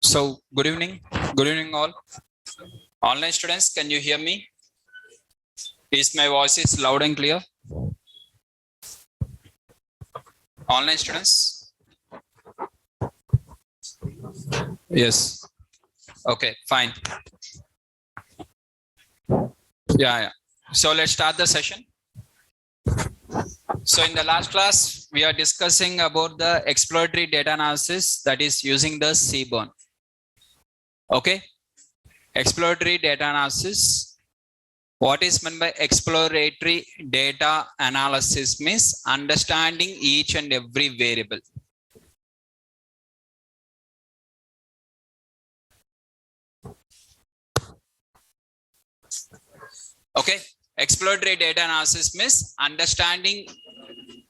So, good evening. Good evening, all. Online students, can you hear me? Is my voice is loud and clear? Online students? Yes. Okay, fine. Yeah. So, let's start the session. So, in the last class, we are discussing about the exploratory data analysis, that is using the Seaborn. Okay. Exploratory data analysis. What is meant by exploratory data analysis means understanding each and every variable. Okay, exploratory data analysis means understanding,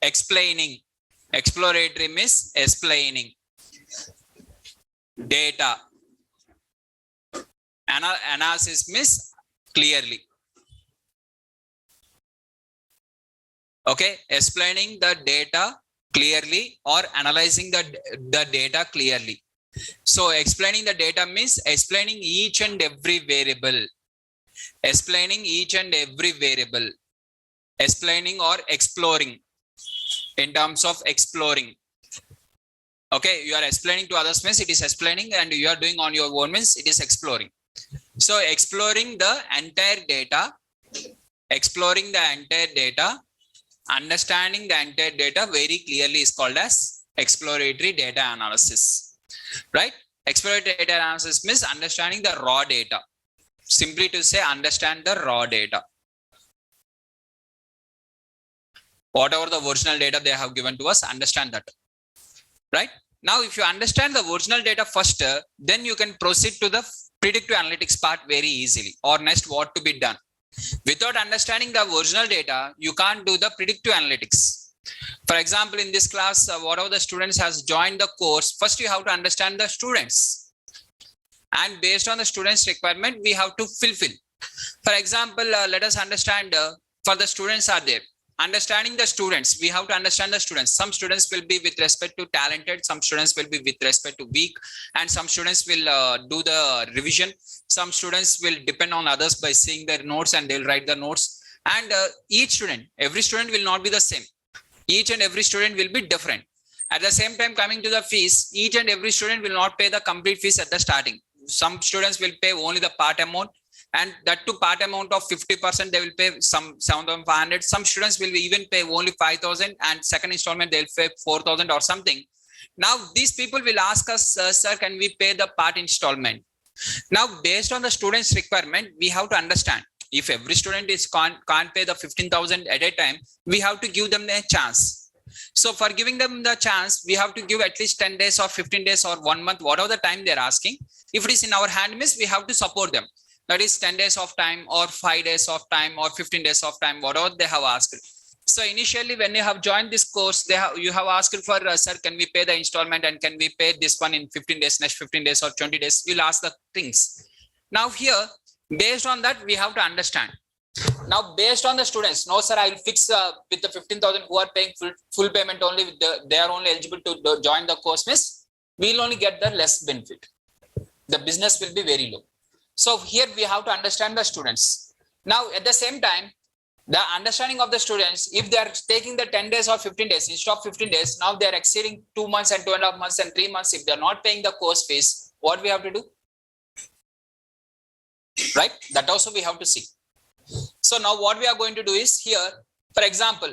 explaining. Exploratory means explaining data. Analysis means clearly. Okay, explaining the data clearly or analyzing the data clearly. So explaining the data means explaining each and every variable. Explaining each and every variable. Explaining or exploring. In terms of exploring. Okay, you are explaining to others means it is explaining, and you are doing on your own means it is exploring. So exploring the entire data. Exploring the entire data. Understanding the entire data very clearly is called as exploratory data analysis, right? Exploratory data analysis means understanding the raw data. Simply to say, understand the raw data. Whatever the original data they have given to us, understand that, right? Now, if you understand the original data first, then you can proceed to the predictive analytics part very easily, or next what to be done. Without understanding the original data, you can't do the predictive analytics. For example, in this class, whatever the students has joined the course, first you have to understand the students. And based on the students' requirement, we have to fulfill. For example, let us understand for the students are there. Understanding the students, we have to understand the students. Some students will be with respect to talented, some students will be with respect to weak, and some students will do the revision. Some students will depend on others by seeing their notes and they'll write the notes. And each student, every student will not be the same. Each and every student will be different. At the same time, coming to the fees, each and every student will not pay the complete fees at the starting. Some students will pay only the part amount, and that to part amount of 50%, they will pay some 7,500. Some students will even pay only 5,000, and second installment they'll pay 4,000 or something. Now these people will ask us, sir, can we pay the part installment? Now, based on the student's requirement, we have to understand. If every student can't pay the 15,000 at a time, we have to give them a chance. So for giving them the chance, we have to give at least 10 days or 15 days or 1 month, whatever the time they're asking. If it is in our hand, means we have to support them. That is 10 days of time or 5 days of time or 15 days of time, whatever they have asked. So initially, when you have joined this course, you have asked for, sir, can we pay the installment and can we pay this one in 15 days, next 15 days or 20 days? We'll ask the things. Now here, based on that, we have to understand. Now, based on the students, no, sir, I will fix with the 15,000 who are paying full payment only, with they are only eligible to join the course, miss, we'll only get the less benefit. The business will be very low. So here we have to understand the students. Now, at the same time, the understanding of the students, if they are taking the 10 days or 15 days, instead of 15 days, now they are exceeding 2 months and 2.5 months and 3 months. If they are not paying the course fees, what we have to do? Right? That also we have to see. So now what we are going to do is here, for example,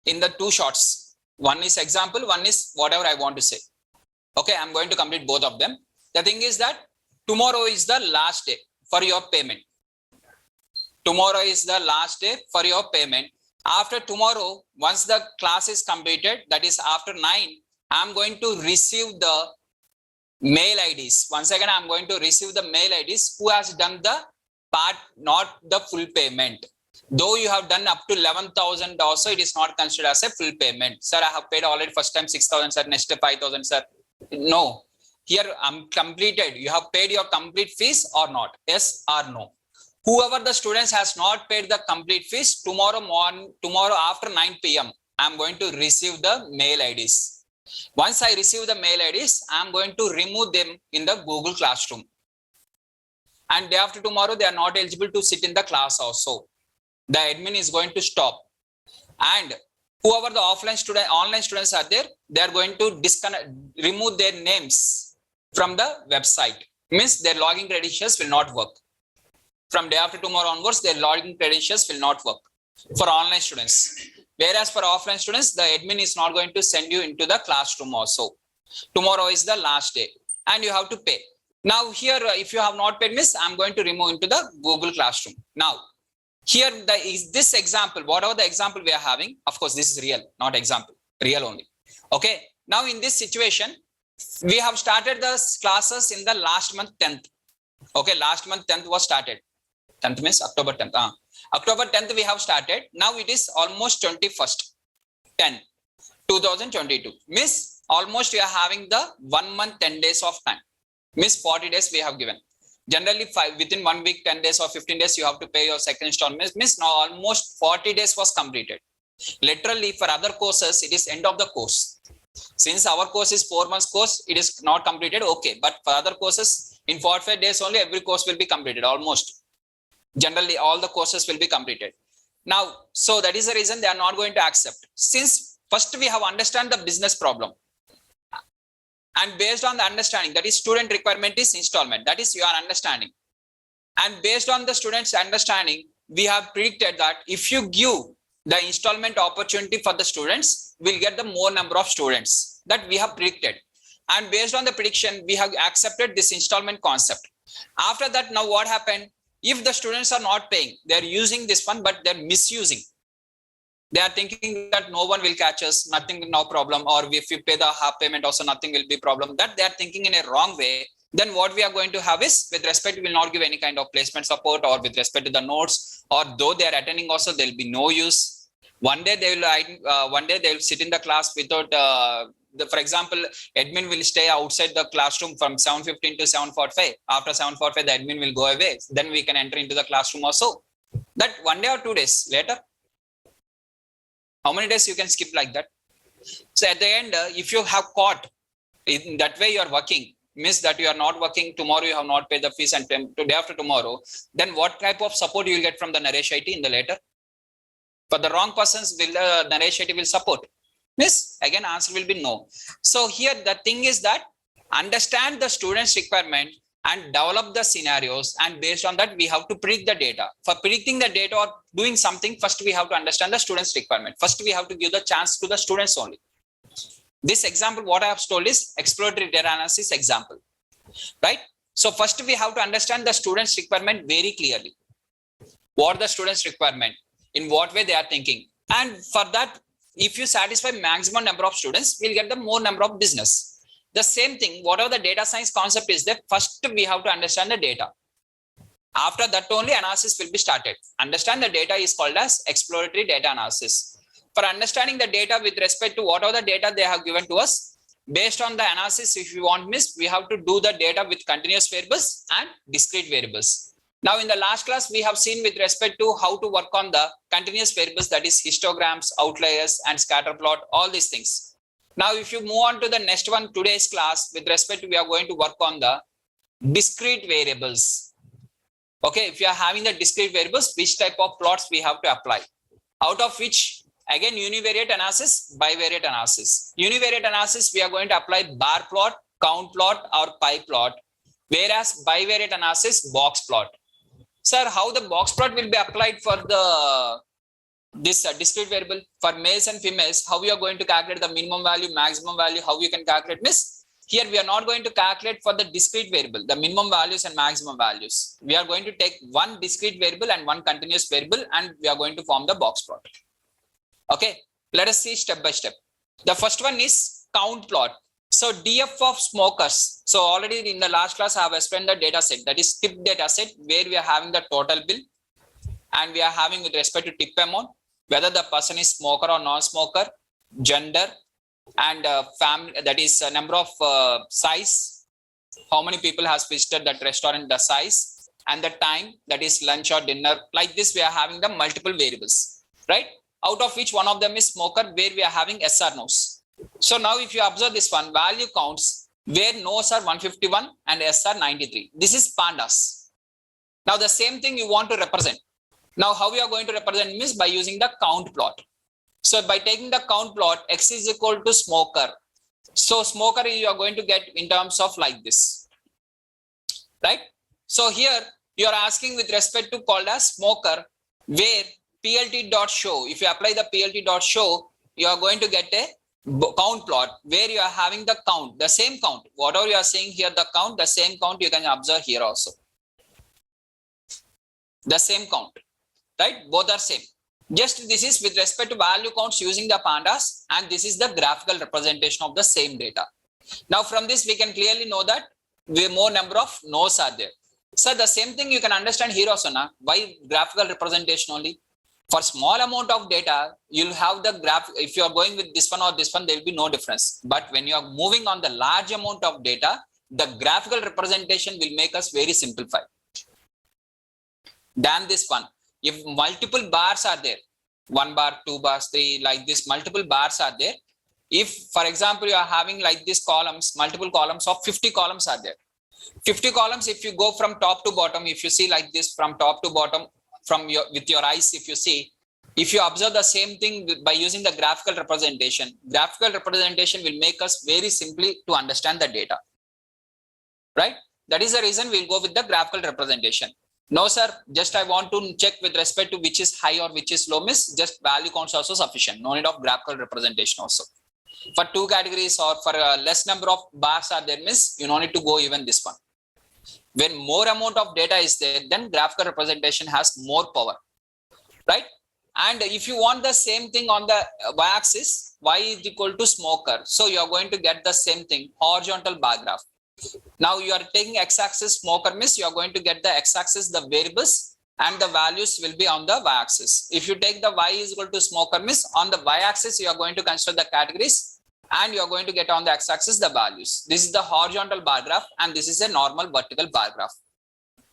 in the two shots, one is example, one is whatever I want to say. Okay, I'm going to complete both of them. The thing is that tomorrow is the last day for your payment. Tomorrow is the last day for your payment. After tomorrow, once the class is completed, that is after 9, I'm going to receive the mail IDs. Once again, I'm going to receive the mail IDs who has done the part, not the full payment. Though you have done up to 11,000 also, it is not considered as a full payment. Sir, I have paid already first time 6,000, sir, next 5,000, sir. No. Here I'm completed. You have paid your complete fees or not? Yes or no? Whoever the students has not paid the complete fees, tomorrow after 9 p.m., I'm going to receive the mail IDs. Once I receive the mail IDs, I'm going to remove them in the Google Classroom. And day after tomorrow, they are not eligible to sit in the class also. The admin is going to stop. And whoever the online students are there, they are going to remove their names from the website. Means their login credentials will not work. From day after tomorrow onwards, their login credentials will not work for online students. Whereas for offline students, the admin is not going to send you into the classroom also. Tomorrow is the last day and you have to pay. Now here, if you have not paid, miss, I'm going to remove into the Google Classroom. Now, here this example, whatever the example we are having, of course, this is real, not example, real only. Okay. Now in this situation, we have started the classes in the last month 10th. Okay. Last month 10th was started. 10th means October 10th. October 10th we have started. Now it is almost 21st 10 2022. Miss, almost we are having the 1 month 10 days of time. Miss, 40 days we have given. Generally within 1 week 10 days or 15 days you have to pay your second installment. Miss, now almost 40 days was completed. Literally for other courses it is end of the course. Since our course is 4 months course, it is not completed. Okay, but for other courses in 45 days only every course will be completed almost. Generally all the courses will be completed. Now, so that is the reason they are not going to accept. Since first we have understand the business problem. And based on the understanding, that is student requirement is installment. That is your understanding. And based on the students' understanding, we have predicted that if you give the installment opportunity for the students, we'll get the more number of students that we have predicted. And based on the prediction, we have accepted this installment concept. After that, now what happened? If the students are not paying, they're using this one, but they're misusing. They are thinking that no one will catch us, nothing, no problem. Or if we pay the half payment also, nothing will be problem. That they are thinking in a wrong way. Then what we are going to have is, with respect, we will not give any kind of placement support, or with respect to the notes, or though they are attending also, there will be no use. One day they will sit in the class without, for example, admin will stay outside the classroom from 7:15 to 7:45. After 7:45, the admin will go away. Then we can enter into the classroom also. That 1 day or 2 days later. How many days you can skip like that? So at the end, if you have caught in that way you are working, means that you are not working, tomorrow you have not paid the fees, and day after tomorrow, then what type of support you will get from the Naresh IT in the later? For the wrong persons, will Naresh IT will support? Miss, again answer will be no. So here the thing is that understand the student's requirement and develop the scenarios, and based on that we have to predict the data. For predicting the data or doing something, first we have to understand the student's requirement. First we have to give the chance to the students only. This example what I have told is exploratory data analysis example, right? So first we have to understand the student's requirement very clearly. What the student's requirement, in what way they are thinking, and for that, if you satisfy maximum number of students, we'll get the more number of business. The same thing, whatever the data science concept is there, first we have to understand the data. After that only analysis will be started. Understand the data is called as exploratory data analysis. For understanding the data with respect to whatever the data they have given to us, based on the analysis, if you want, miss, we have to do the data with continuous variables and discrete variables. Now in the last class, we have seen with respect to how to work on the continuous variables, that is histograms, outliers, and scatter plot, all these things. Now, if you move on to the next one, today's class, with respect to, we are going to work on the discrete variables. Okay, if you are having the discrete variables, which type of plots we have to apply? Out of which, again, univariate analysis, bivariate analysis. Univariate analysis, we are going to apply bar plot, count plot, or pie plot. Whereas bivariate analysis, box plot. Sir, how the box plot will be applied for the this discrete variable for males and females? How we are going to calculate the minimum value, maximum value? How you can calculate? Miss, here we are not going to calculate for the discrete variable, the minimum values and maximum values. We are going to take one discrete variable and one continuous variable, and we are going to form the box plot. Okay, let us see step by step. The first one is count plot. So DF of smokers. So already in the last class I have explained the data set, that is tip data set, where we are having the total bill, and we are having with respect to tip amount, whether the person is smoker or non-smoker, gender, and family, that is number of size, how many people has visited that restaurant, the size, and the time, that is lunch or dinner. Like this we are having the multiple variables, right? Out of which one of them is smoker, where we are having yes or no's. So now if you observe this one, value counts where no's are 151 and yes are 93. This is Pandas. Now the same thing you want to represent. Now how we are going to represent means by using the count plot. So by taking the count plot, x is equal to smoker. So smoker you are going to get in terms of like this, right? So here you are asking with respect to called as smoker, where plt.show, if you apply the plt.show, you are going to get a count plot where you are having the count, the same count, whatever you are seeing here, the count, the same count you can observe here also. The same count, right? Both are same. Just this is with respect to value counts using the Pandas, and this is the graphical representation of the same data. Now from this we can clearly know that more number of no's are there. So the same thing you can understand here also now. Why graphical representation only? For small amount of data, you'll have the graph. If you are going with this one or this one, there will be no difference. But when you are moving on the large amount of data, the graphical representation will make us very simplified than this one. If multiple bars are there, 1 bar, 2 bars, 3, like this, multiple bars are there. If, for example, you are having like these columns, multiple columns of 50 columns are there. 50 columns, if you go from top to bottom, if you see like this from top to bottom, from your with your eyes, if you see, if you observe the same thing by using the graphical representation will make us very simply to understand the data, right? That is the reason we'll go with the graphical representation. No sir, just I want to check with respect to which is high or which is low, miss, just value counts also sufficient, no need of graphical representation also. For 2 categories or for a less number of bars are there, miss, you don't need to go even this one. When more amount of data is there, then graphical representation has more power, right? And if you want the same thing on the y-axis, y is equal to smoker. So you are going to get the same thing, horizontal bar graph. Now you are taking x-axis smoker, miss, you are going to get the x-axis, the variables, and the values will be on the y-axis. If you take the y is equal to smoker, miss, on the y-axis you are going to consider the categories, and you are going to get on the x-axis the values. This is the horizontal bar graph, and this is a normal vertical bar graph,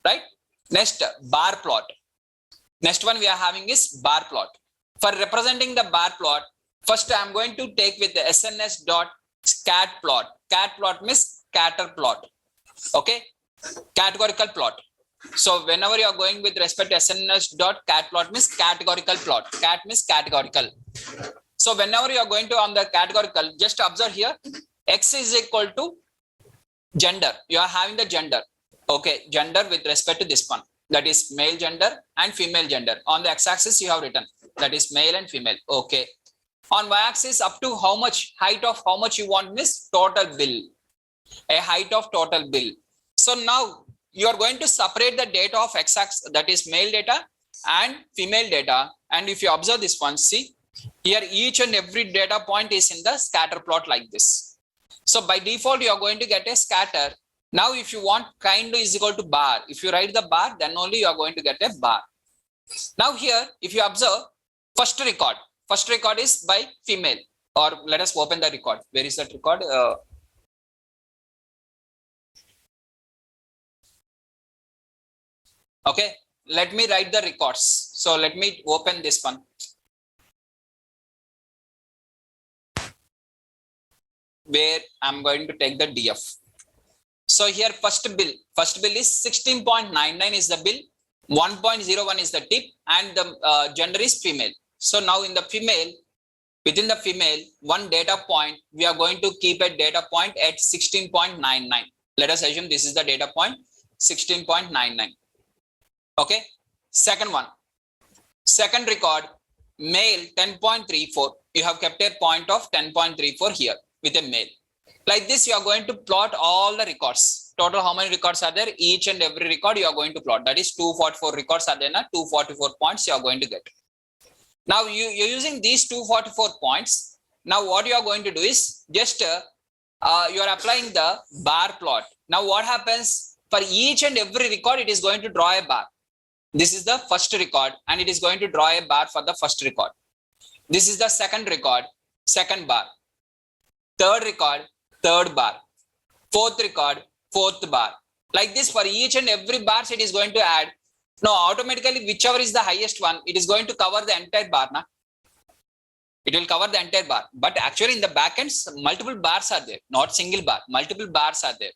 right? Next, bar plot. Next one we are having is bar plot. For representing the bar plot, first I am going to take with the sns.scat plot. Cat plot means scatter plot, okay? Categorical plot. So whenever you are going with respect to sns.cat plot means categorical plot. Cat means categorical. So whenever you are going to on the categorical, just observe here, x is equal to gender. You are having the gender, okay? Gender with respect to this one, that is male gender and female gender. On the x-axis you have written, that is male and female, okay? On y-axis up to how much, height of how much you want miss, total bill, a height of total bill. So now you are going to separate the data of x-axis, that is male data and female data. And if you observe this one, see here each and every data point is in the scatter plot like this. So by default you are going to get a scatter. Now if you want kind is equal to bar, if you write the bar, then only you are going to get a bar. Now here if you observe first record is by female, or let us open the record. Where is that record? Okay, let me write the records. So let me open this one. Where I'm going to take the DF. So here first bill is 16.99 is the bill, 1.01 is the tip, and the gender is female. So now in the female, within the female, one data point, we are going to keep a data point at 16.99. Let us assume this is the data point 16.99. Okay, second one, second record, male 10.34. You have kept a point of 10.34 here with a male. Like this, you are going to plot all the records. Total how many records are there? Each and every record you are going to plot. That is 244 records are there. 244 points you are going to get. Now you're using these 244 points. Now what you are going to do is just you are applying the bar plot. Now what happens for each and every record? It is going to draw a bar. This is the first record, and it is going to draw a bar for the first record. This is the second record, second bar. Third record, third bar. Fourth record, fourth bar. Like this, for each and every bars it is going to add. Now automatically whichever is the highest one, it is going to cover the entire bar. It will cover the entire bar. But actually in the backends, multiple bars are there, not single bar, multiple bars are there.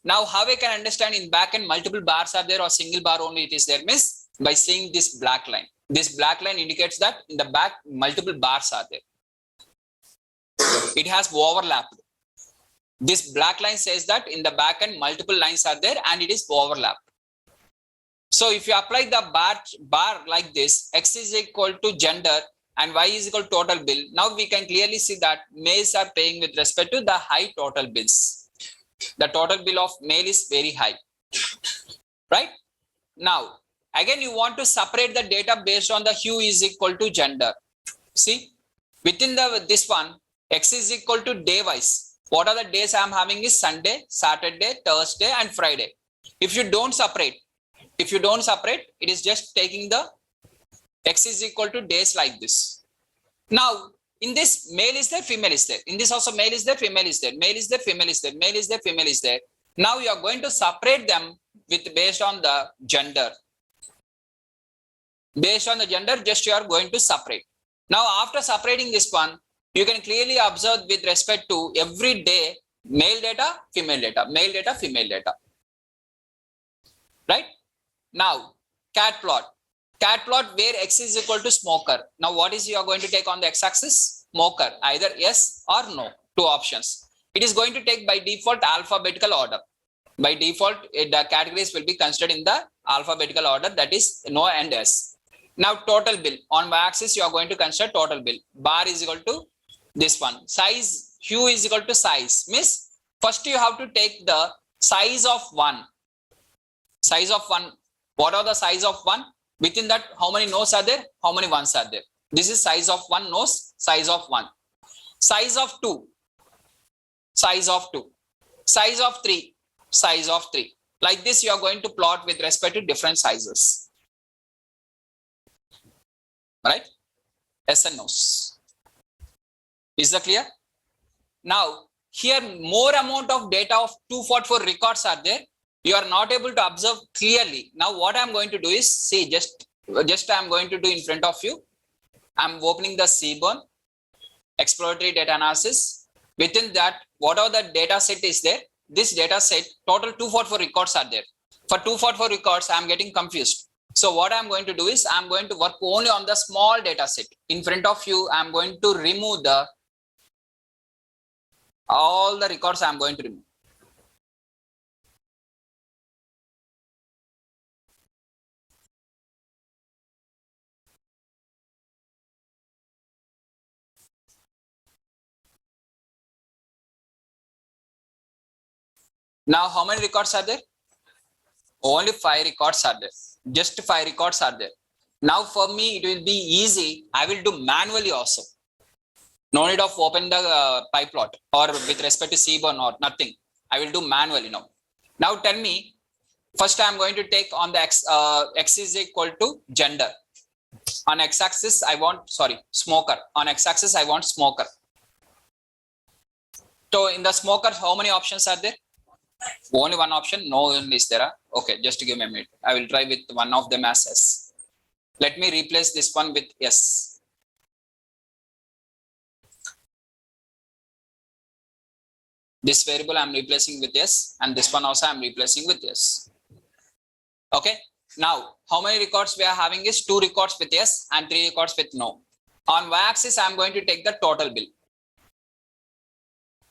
Now, how I can understand in backend multiple bars are there or single bar only it is there, miss? By seeing this black line. This black line indicates that in the back multiple bars are there. It has overlapped. This black line says that in the backend multiple lines are there and it is overlapped. So if you apply the bar like this, X is equal to gender and Y is equal to total bill. Now we can clearly see that males are paying with respect to the high total bills. The total bill of male is very high, right? Now, again, you want to separate the data based on the hue is equal to gender. See, within this one, X is equal to day wise. What are the days I am having is Sunday, Saturday, Thursday, and Friday. If you don't separate, it is just taking the X is equal to days like this. Now, in this, male is there, female is there. In this also, male is there, female is there. Male is there, female is there. Male is there, female is there. Now, you are going to separate them based on the gender. Based on the gender, just you are going to separate. Now, after separating this one, you can clearly observe with respect to every day, male data, female data, male data, female data. Right? Now, cat plot. Cat plot where X is equal to smoker. Now, what is you are going to take on the X-axis? Smoker, either yes or no. Two options. It is going to take by default alphabetical order. By default, the categories will be considered in the alphabetical order, that is no and yes. Now, total bill. On y-axis, you are going to consider total bill. Bar is equal to this one. Size, hue is equal to size. Miss, first you have to take the size of 1. Size of 1. What are the size of 1? Within that, how many nodes are there? How many ones are there? This is size of 1 nodes, size of 1. Size of 2. Size of 2. Size of 3. Size of 3. Like this, you are going to plot with respect to different sizes. Right? Yes and no's. Is that clear? Now, here more amount of data of 244 records are there. You are not able to observe clearly. Now, what I am going to do is, see, just I am going to do in front of you. I am opening the 2.Seaborn exploratory data analysis. Within that, whatever the data set is there, this data set, total 244 records are there. For 244 records, I am getting confused. So what I am going to do is, I am going to work only on the small data set. In front of you, I am going to remove all the records I am going to remove. Now, how many records are there? Only 5 records are there. Just 5 records are there. Now, for me, it will be easy. I will do manually also. No need of open the PyPlot or with respect to 2.Seaborn or nothing. I will do manually now. Now, tell me, first I am going to take on the X is equal to gender. On X-axis, I want, smoker. On X-axis, I want smoker. So, in the smoker, how many options are there? Only one option, no is there. Okay, just give me a minute. I will try with one of them as S. Let me replace this one with S. This variable I am replacing with S, and this one also I am replacing with S. Okay, now how many records we are having is 2 records with yes and 3 records with no. On y-axis, I am going to take the total bill.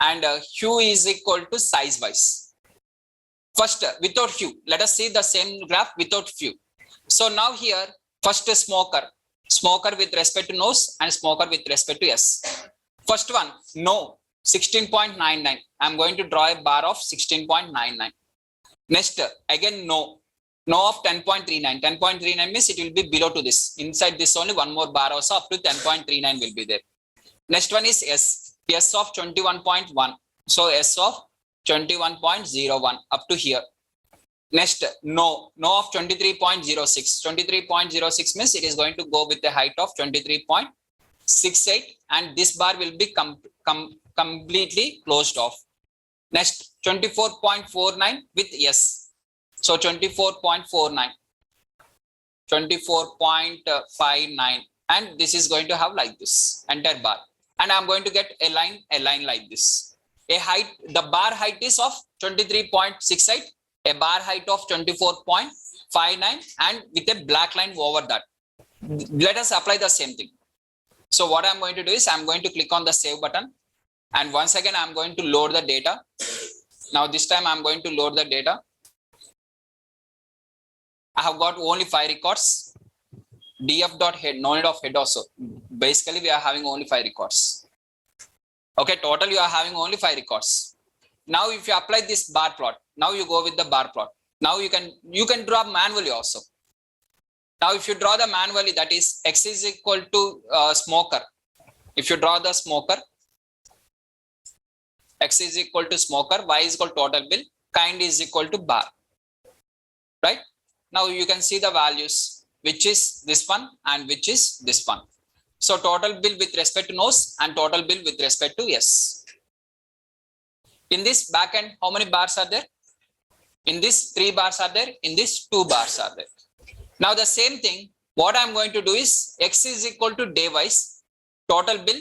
And hue is equal to size wise. First, without hue, let us see the same graph without hue. So now here, first smoker. Smoker with respect to no's and smoker with respect to yes. First one, no, 16.99. I am going to draw a bar of 16.99. Next, again, no. No of 10.39. 10.39 means it will be below to this. Inside this only one more bar also up to 10.39 will be there. Next one is S. S of 21.1. So S of 21.01 up to here. Next, no. No of 23.06. 23.06 means it is going to go with a height of 23.68 and this bar will be completely closed off. Next, 24.49 with yes. So 24.49. 24.59. And this is going to have like this entire bar. And I'm going to get a line like this. A height, the bar height is of 23.68, a bar height of 24.59, and with a black line over that. Let us apply the same thing. So what I'm going to do is I'm going to click on the save button. And once again, I'm going to load the data. Now this time I'm going to load the data. I have got only 5 records. df.head, no need of head also. Basically, we are having only 5 records. Okay, total you are having only 5 records. Now, if you apply this bar plot, now you go with the bar plot. Now you can draw manually also. Now, if you draw the manually, that is x is equal to smoker. If you draw the smoker, x is equal to smoker, y is equal to total bill, kind is equal to bar. Right? Now you can see the values, which is this one and which is this one. So total bill with respect to nose and total bill with respect to yes. In this backend, how many bars are there? In this 3 bars are there. In this 2 bars are there. Now the same thing, what I'm going to do is x is equal to day wise, total bill,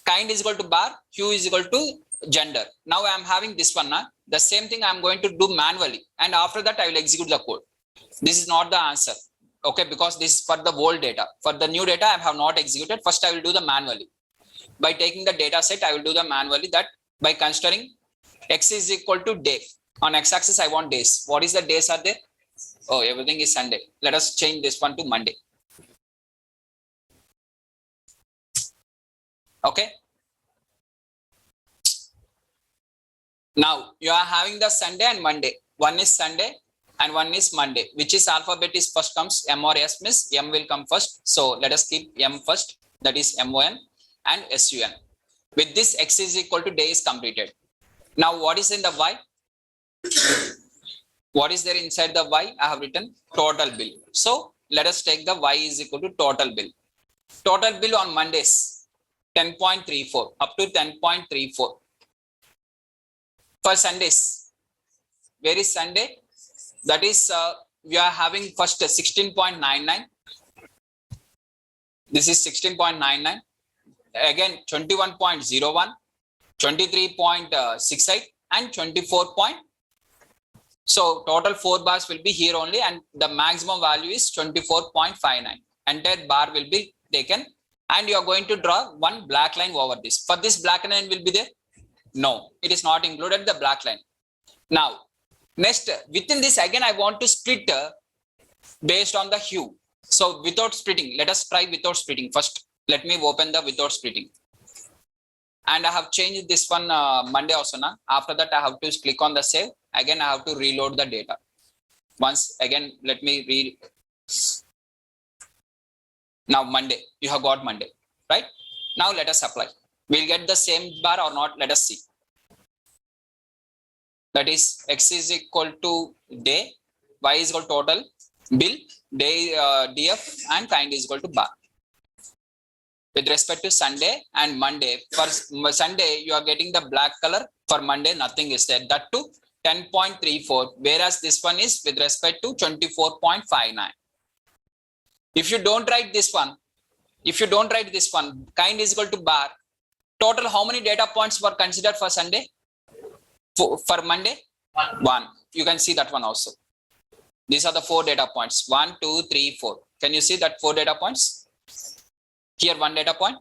kind is equal to bar, hue is equal to gender. Now I'm having this one. The same thing I'm going to do manually, and after that I will execute the code. This is not the answer. Okay, because this is for the old data. For the new data, I have not executed. First, I will do the manually. By taking the data set, I will do the manually that by considering x is equal to day. On x-axis, I want days. What is the days are there? Oh, everything is Sunday. Let us change this one to Monday. Okay. Now, you are having the Sunday and Monday. One is Sunday and one is Monday. Which is alphabet is first comes M or S means M will come first. So let us keep M first. That is MON and SUN. With this X is equal to day is completed. Now what is in the Y? What is there inside the Y? I have written total bill. So let us take the Y is equal to total bill. Total bill on Mondays 10.34 up to 10.34. For Sundays, where is Sunday? That is, we are having first 16.99. This is 16.99. Again, 21.01, 23.68, and 24. So total 4 bars will be here only, and the maximum value is 24.59. Entire bar will be taken, and you are going to draw one black line over this. For this black line will be there? No, it is not included the black line. Now, next, within this again, I want to split based on the hue. So without splitting, let us try without splitting first. Let me open the without splitting. And I have changed this one Monday also now. After that, I have to click on the save. Again, I have to reload the data. Once again, let me read. Now Monday, you have got Monday, right? Now let us apply. We'll get the same bar or not. Let us see. That is X is equal to day, Y is equal to total, bill, day, DF, and kind is equal to bar. With respect to Sunday and Monday, for Sunday, you are getting the black color. For Monday, nothing is there. That too 10.34, whereas this one is with respect to 24.59. If you don't write this one, kind is equal to bar, total how many data points were considered for Sunday? For Monday, 1. You can see that one also. These are the 4 data points. 1, 2, 3, 4. Can you see that 4 data points? Here 1 data point.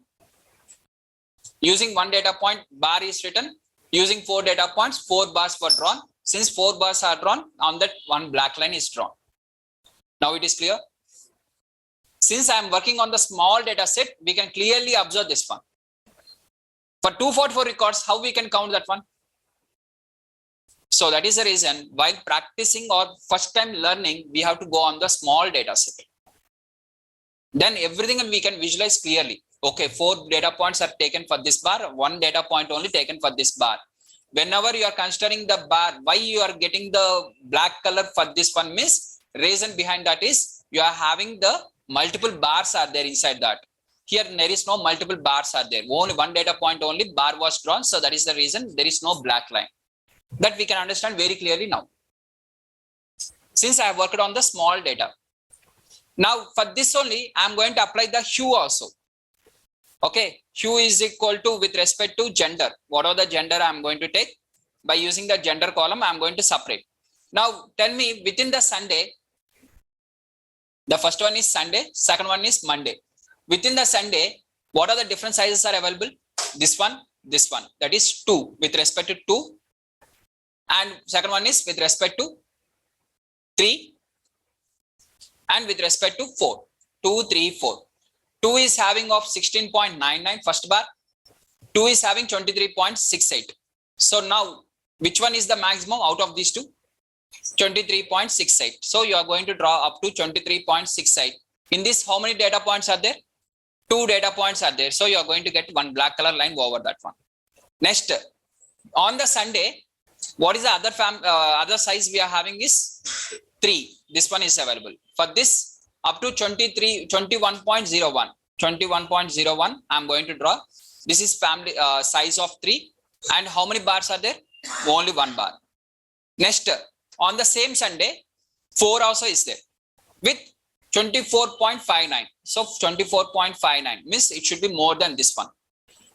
Using 1 data point, bar is written. Using 4 data points, 4 bars were drawn. Since 4 bars are drawn, on that one black line is drawn. Now it is clear. Since I am working on the small data set, we can clearly observe this one. For 244 records, how we can count that one? So that is the reason while practicing or first time learning, we have to go on the small data set. Then everything we can visualize clearly. Okay, 4 data points are taken for this bar, 1 data point only taken for this bar. Whenever you are considering the bar, why you are getting the black color for this one means reason behind that is you are having the multiple bars are there inside that. Here there is no multiple bars are there. Only 1 data point only bar was drawn. So that is the reason there is no black line. That we can understand very clearly now. Since I have worked on the small data. Now for this only, I am going to apply the hue also. Okay, hue is equal to with respect to gender. Whatever the gender I am going to take, by using the gender column, I am going to separate. Now tell me within the Sunday, the first one is Sunday, second one is Monday. Within the Sunday, what are the different sizes are available? This one, that is 2 with respect to 2. And second one is with respect to 3 and with respect to 4. 2, 3, 4. 2 is having of 16.99 first bar. 2 is having 23.68. So now which one is the maximum out of these two? 23.68. So you are going to draw up to 23.68. In this, how many data points are there? 2 data points are there. So you are going to get one black color line over that one. Next, on the Sunday, what is the other size we are having is 3. This one is available. For this, up to 21.01. 21.01, I am going to draw. This is family size of 3. And how many bars are there? Only 1 bar. Next, on the same Sunday, 4 also is there with 24.59. So 24.59 means it should be more than this one.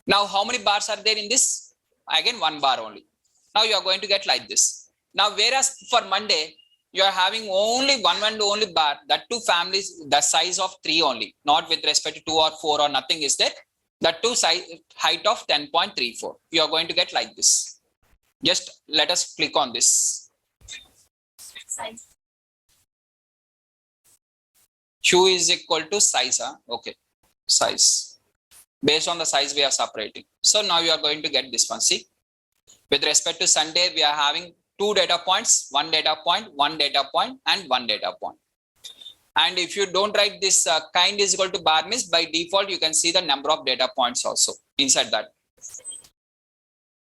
Now, how many bars are there in this? Again, 1 bar only. Now you are going to get like this. Now, whereas for Monday, you are having only one and only bar, that two families, the size of 3 only, not with respect to 2 or 4 or nothing is there. That two size height of 10.34. You are going to get like this. Just let us click on this. Size. Hue is equal to size. Okay, size. Based on the size we are separating. So now you are going to get this one. See, with respect to Sunday, we are having 2 data points, 1 data point, 1 data point, and 1 data point. And if you don't write this kind is equal to bar means, by default you can see the number of data points also inside that.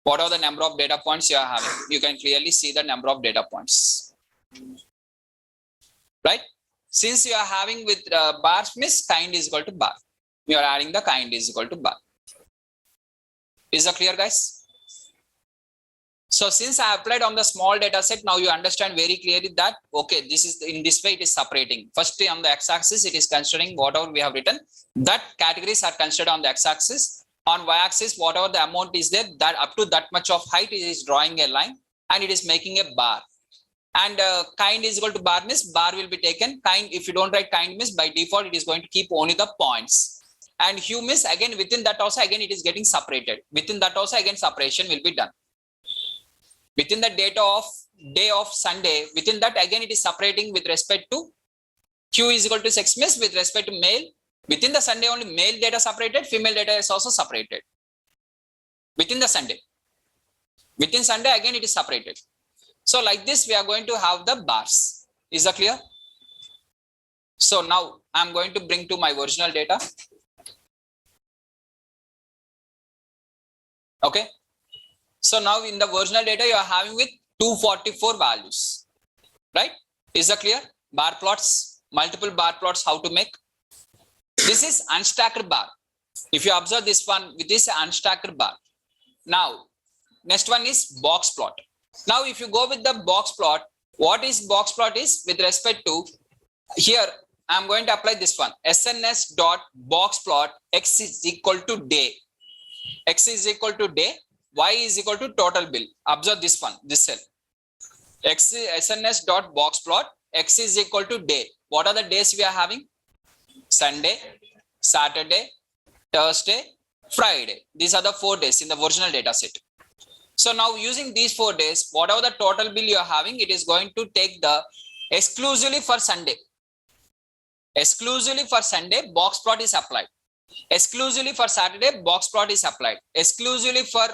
What are the number of data points you are having? You can clearly see the number of data points. Right? Since you are having with bars means kind is equal to bar. You are adding the kind is equal to bar. Is that clear, guys? So since I applied on the small data set, now you understand very clearly that, okay, this is in this way it is separating. Firstly, on the x-axis, it is considering whatever we have written, that categories are considered on the x-axis. On y-axis, whatever the amount is there, that up to that much of height, it is drawing a line and it is making a bar. And kind is equal to bar means bar will be taken. Kind, if you don't write kind means, by default, it is going to keep only the points. And hue means, again, within that also, again, it is getting separated. Within that also, again, separation will be done. Within the day of Sunday, within that again it is separating with respect to hue is equal to sex means with respect to male. Within the Sunday only male data separated, female data is also separated. Within the Sunday. Within Sunday again it is separated. So like this we are going to have the bars. Is that clear? So now I am going to bring to my original data. Okay. So now in the original data you are having with 244 values, right? Is that clear? Bar plots, multiple bar plots, how to make? This is unstacked bar. If you observe this one, with this unstacked bar. Now, next one is box plot. Now, if you go with the box plot, what is box plot is with respect to, here I am going to apply this one, SNS dot box plot x is equal to day. X is equal to day. Y is equal to total bill. Observe this one, this cell. X is SNS dot box plot. X is equal to day. What are the days we are having? Sunday, Saturday, Thursday, Friday. These are the 4 days in the original data set. So now using these 4 days, whatever the total bill you are having, it is going to take the exclusively for Sunday. Exclusively for Sunday, box plot is applied. Exclusively for Saturday, box plot is applied. Exclusively for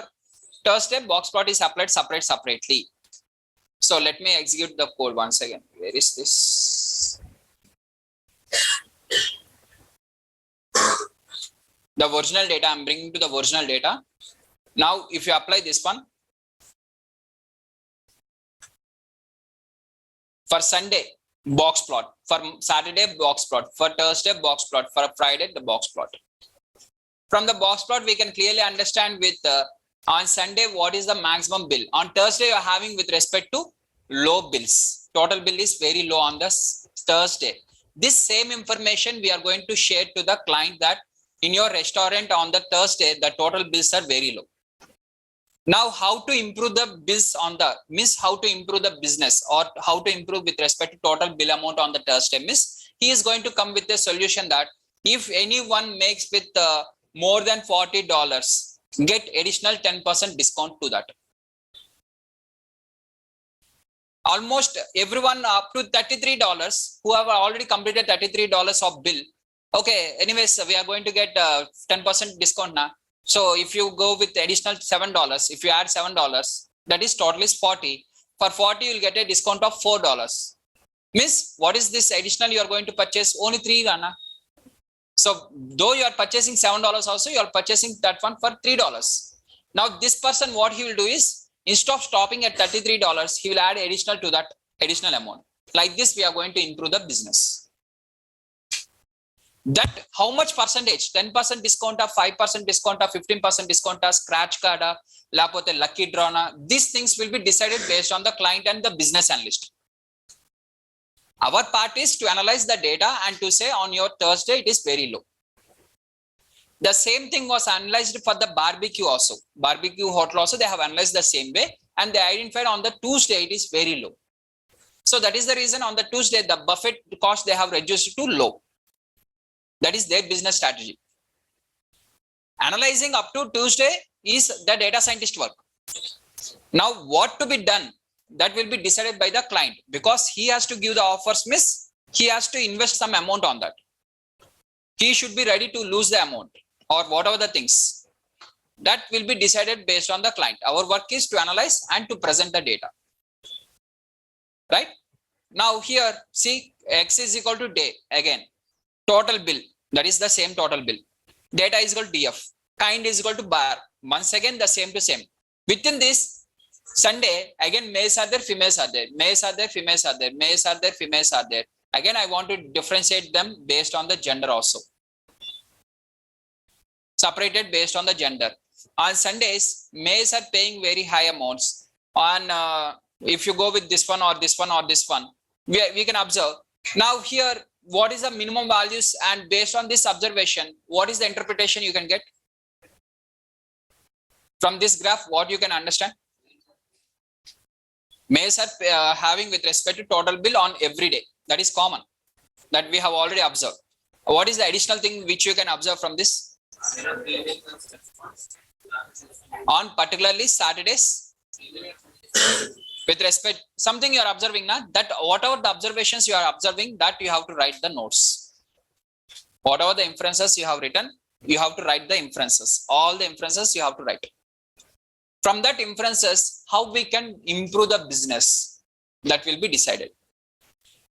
Thursday, box plot is applied separately. So let me execute the code once again. Where is this? The original data, I'm bringing to the original data. Now, if you apply this one, for Sunday, box plot. For Saturday, box plot. For Thursday, box plot. For Friday, the box plot. From the box plot, we can clearly understand with on Sunday, what is the maximum bill? On Thursday, you are having with respect to low bills. Total bill is very low on the Thursday. This same information we are going to share to the client that in your restaurant on the Thursday, the total bills are very low. Now, how to improve the bills on the how to improve the business or how to improve with respect to total bill amount on the Thursday he is going to come with a solution that if anyone makes with more than $40, get additional 10% discount to that. Almost everyone up to $33 who have already completed $33 of bill. Okay, anyways, we are going to get 10% discount now. So if you go with additional $7, if you add $7, that is totally 40. For 40, you'll get a discount of $4. Miss, what is this additional you are going to purchase? Only 3, Rana. So though you are purchasing $7 also, you are purchasing that one for $3. Now this person, what he will do is, instead of stopping at $33, he will add additional to that additional amount. Like this, we are going to improve the business. That how much percentage? 10% discount, 5% discount, 15% discount, scratch card, lapote lucky draw. These things will be decided based on the client and the business analyst. Our part is to analyze the data and to say on your Thursday it is very low. The same thing was analyzed for the barbecue also. Barbecue hotel also they have analyzed the same way and they identified on the Tuesday it is very low. So that is the reason on the Tuesday the buffet cost they have reduced to low. That is their business strategy. Analyzing up to Tuesday is the data scientist work. Now what to be done? That will be decided by the client because he has to give the offers, he has to invest some amount on that. He should be ready to lose the amount or whatever the things. That will be decided based on the client. Our work is to analyze and to present the data. Right? Now here, see, X is equal to day again. Total bill, that is the same total bill. Data is equal to DF. Kind is equal to bar. Once again, the same to same. Within this, Sunday, again, males are there, females are there. Males are there, females are there. Males are there, females are there. Again, I want to differentiate them based on the gender also. Separated based on the gender. On Sundays, males are paying very high amounts. On if you go with this one or this one or this one, we can observe. Now here, what is the minimum values and based on this observation, what is the interpretation you can get? From this graph, what you can understand? Males are having with respect to total bill on every day. That is common. That we have already observed. What is the additional thing which you can observe from this? On particularly Saturdays, with respect, something you are observing now, that whatever the observations you are observing, that you have to write the notes. Whatever the inferences you have written, you have to write the inferences. All the inferences you have to write. From that inferences, how we can improve the business, that will be decided.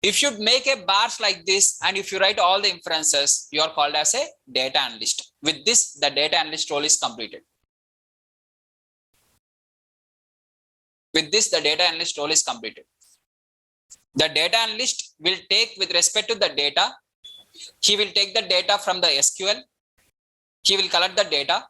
If you make a bars like this and if you write all the inferences, you are called as a data analyst. With this, the data analyst role is completed. With this, the data analyst role is completed. The data analyst will take with respect to the data. He will take the data from the SQL. He will collect the data.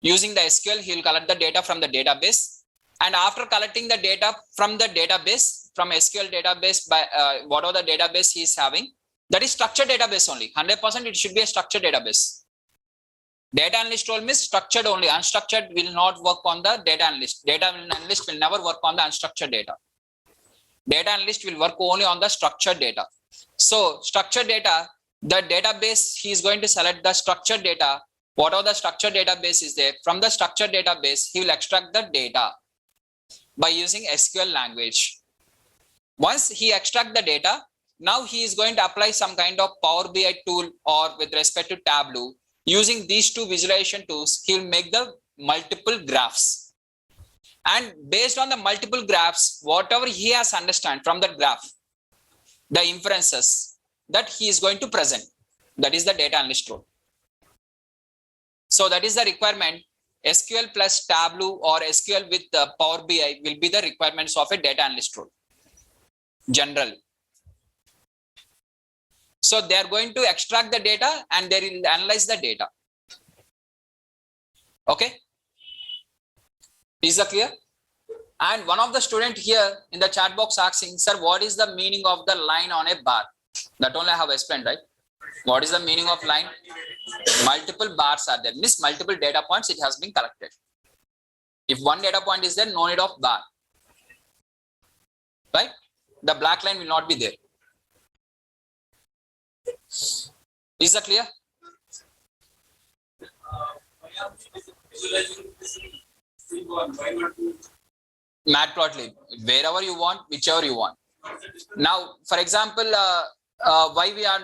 Using the SQL, he will collect the data from the database. And after collecting the data from the database, from SQL database, by whatever the database he is having, that is structured database only. 100% it should be a structured database. Data analyst role means structured only. Unstructured will not work on the data analyst. Data analyst will never work on the unstructured data. Data analyst will work only on the structured data. So structured data, the database, he is going to select the structured data. Whatever the structured database is there, from the structured database, he will extract the data by using SQL language. Once he extract the data, now he is going to apply some kind of Power BI tool or with respect to Tableau. Using these two visualization tools, he will make the multiple graphs. And based on the multiple graphs, whatever he has understand from the graph, the inferences that he is going to present, that is the data analyst role. So that is the requirement. SQL plus Tableau or SQL with Power BI will be the requirements of a data analyst role. General. So they are going to extract the data and they will analyze the data. Okay. Is that clear? And one of the student here in the chat box asking, sir, what is the meaning of the line on a bar? That only I have explained, right? What is the meaning of line? Multiple bars are there. Means multiple data points it has been collected. If one data point is there, no need of bar. Right? The black line will not be there. Is that clear? Matplotlib, wherever you want, whichever you want. Now, for example, why we are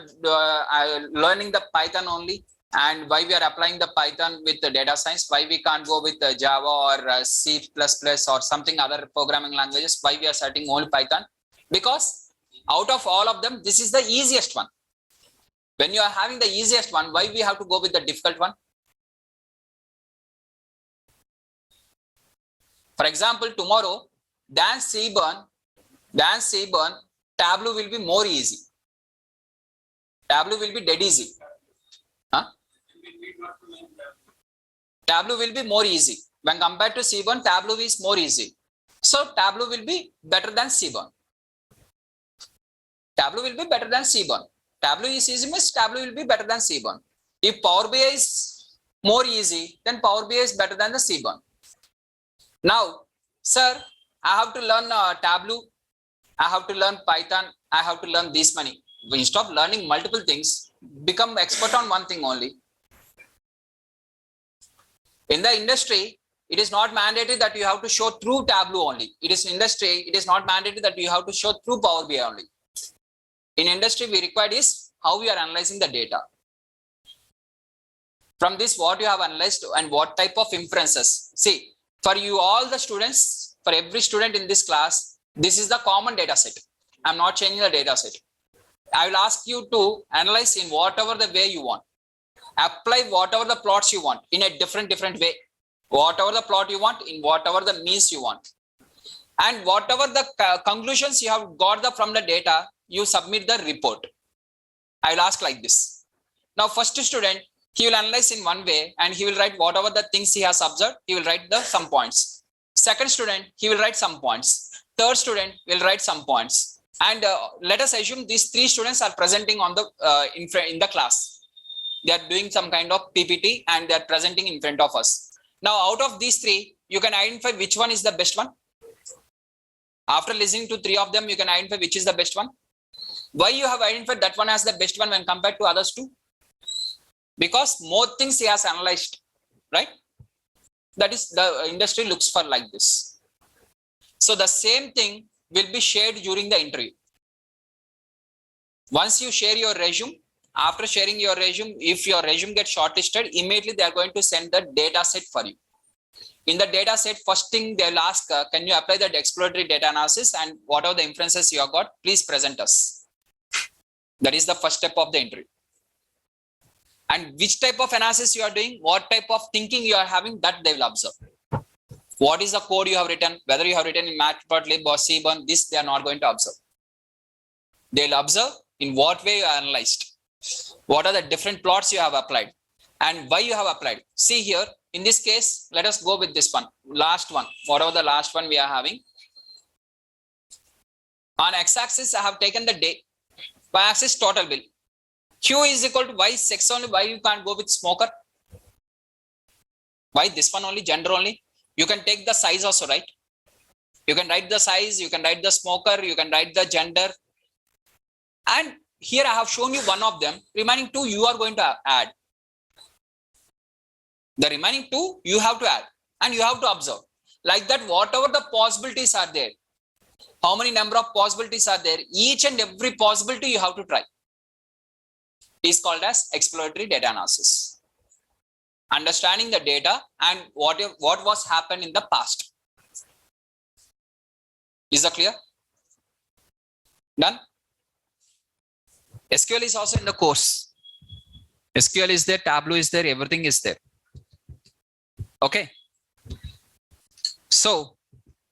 learning the Python only, and why we are applying the Python with the data science, why we can't go with Java or C++ or something other programming languages, why we are setting only Python? Because out of all of them, this is the easiest one. When you are having the easiest one, why we have to go with the difficult one? For example, tomorrow, than Seaborn, Tableau will be more easy. Tableau will be dead easy. Huh? Tableau will be more easy. When compared to Seaborn, Tableau is more easy. So Tableau will be better than Seaborn. Tableau will be better than Seaborn. Tableau is easy, means Tableau will be better than Seaborn. If Power BI is more easy, then Power BI is better than the Seaborn. Now, sir, I have to learn Tableau, I have to learn Python, I have to learn this many. When you stop learning multiple things, become expert on one thing only. In the industry, it is not mandated that you have to show through Tableau only. It is industry, it is not mandated that you have to show through Power BI only. In industry, we required is how we are analyzing the data. From this, what you have analyzed and what type of inferences. See, for you all the students, for every student in this class, this is the common data set. I'm not changing the data set. I will ask you to analyze in whatever the way you want. Apply whatever the plots you want in a different way. Whatever the plot you want, in whatever the means you want. And whatever the conclusions you have got from the data, you submit the report. I will ask like this. Now, first student, he will analyze in one way and he will write whatever the things he has observed, he will write the some points. Second student, he will write some points. Third student will write some points. And let us assume these three students are presenting on the in the class. They are doing some kind of PPT and they are presenting in front of us. Now, out of these three, you can identify which one is the best one. After listening to three of them, you can identify which is the best one. Why you have identified that one as the best one when compared to others two? Because more things he has analyzed, right? That is the industry looks for like this. So the same thing will be shared during the interview. Once you share your resume, after sharing your resume, if your resume gets shortlisted, immediately they are going to send the data set for you. In the data set, first thing they will ask, can you apply that exploratory data analysis and what are the inferences you have got? Please present us. That is the first step of the interview. And which type of analysis you are doing, what type of thinking you are having, that they will observe. What is the code you have written, whether you have written in Matplotlib or Seaborn, this they are not going to observe. They will observe in what way you are analyzed. What are the different plots you have applied and why you have applied. See here, in this case, let us go with this one, last one, whatever the last one we are having. On x-axis, I have taken the day, y-axis total bill. Q is equal to y sex only. Why you can't go with smoker? Why this one only, gender only? You can take the size also, right? You can write the size, you can write the smoker, you can write the gender. And here I have shown you one of them. Remaining two you are going to add. The remaining two you have to add and you have to observe. Like that, whatever the possibilities are there, how many number of possibilities are there, each and every possibility you have to try. Is called as exploratory data analysis. Understanding the data and what was happened in the past. Is that clear? Done? SQL is also in the course. SQL is there, Tableau is there, everything is there. Okay. So,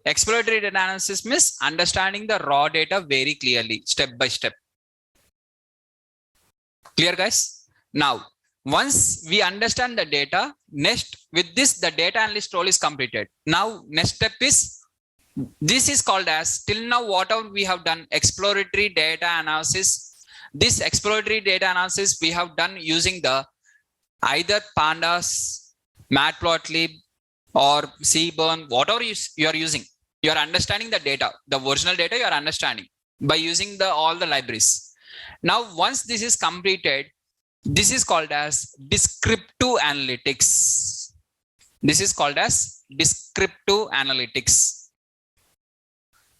exploratory data analysis means understanding the raw data very clearly, step by step. Clear, guys? Now, once we understand the data, next with this, the data analyst role is completed. Now, next step is, this is called as, till now, whatever we have done, exploratory data analysis. This exploratory data analysis we have done using the either Pandas, Matplotlib, or Seaborn, whatever you are using. You are understanding the data, the original data you are understanding by using all the libraries. Now, once this is completed, this is called as descriptive analytics. This is called as descriptive analytics.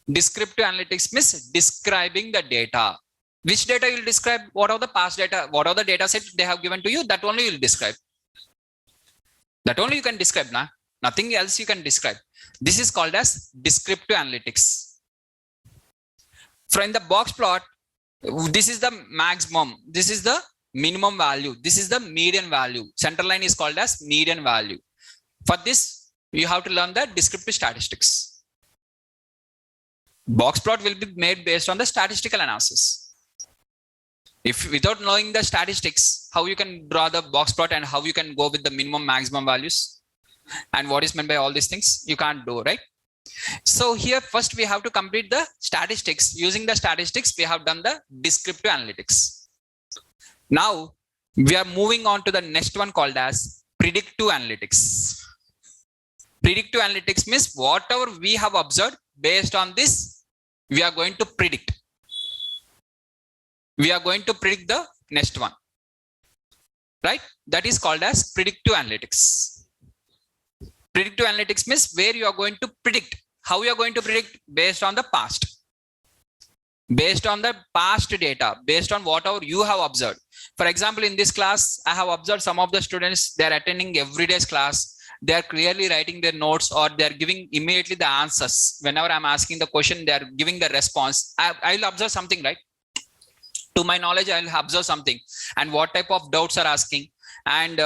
Descriptive analytics means describing the data. Which data you will describe? What are the past data? What are the data set they have given to you? That only you will describe. That only you can describe, nah? Nothing else you can describe. This is called as descriptive analytics. From the box plot, this is the maximum. This is the minimum value. This is the median value. Center line is called as median value. For this, you have to learn the descriptive statistics. Box plot will be made based on the statistical analysis. If without knowing the statistics, how you can draw the box plot and how you can go with the minimum maximum values and what is meant by all these things, you can't do, right? So here first we have to complete the statistics. Using the statistics, we have done the descriptive analytics. Now we are moving on to the next one called as predictive analytics. Predictive analytics means whatever we have observed, based on this, we are going to predict. We are going to predict the next one, right? That is called as predictive analytics. Predictive analytics means where you are going to predict. How you are going to predict? Based on the past. Based on the past data, based on whatever you have observed. For example, in this class, I have observed some of the students, they are attending everyday's class. They are clearly writing their notes or they are giving immediately the answers. Whenever I'm asking the question, they are giving the response. I will observe something, right? To my knowledge, I will observe something and what type of doubts are asking and